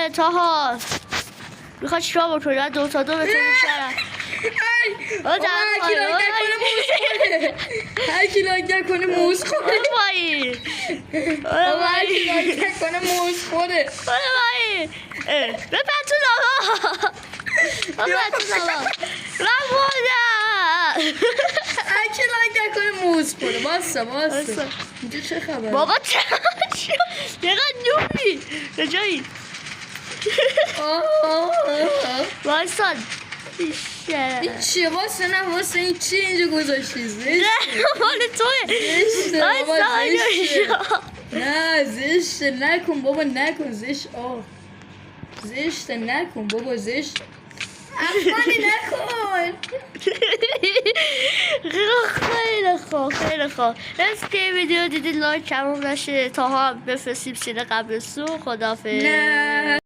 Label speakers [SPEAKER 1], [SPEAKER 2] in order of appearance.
[SPEAKER 1] تاها میخواد چیکار بکنه؟ 2 تا 2 به تو میشارم.
[SPEAKER 2] هر کی لایک نکنه موز خوره.
[SPEAKER 1] برو پایین.
[SPEAKER 2] هر کی لایک نکنه موز خوره.
[SPEAKER 1] برو پایین. بپر تو لاوا. بپر تو لاوا. من بردم.
[SPEAKER 2] هر کی لایک نکنه موز خوره. باسا اینجا چه خبره؟
[SPEAKER 1] بابا چقدر نوبی کجایی؟ وایساد
[SPEAKER 2] این چیه؟ واسه این چی اینجا گذاشتی؟ زشته
[SPEAKER 1] مال توه.
[SPEAKER 2] نه زشته نکن بابا نکن زشت زشته نکن بابا زشت افغانی نکن.
[SPEAKER 1] خیلی خوب از که ویدیو دیدید لایک کمون نشه تا ها بفرستیم سینه قبل سو. خدافظ.
[SPEAKER 2] نه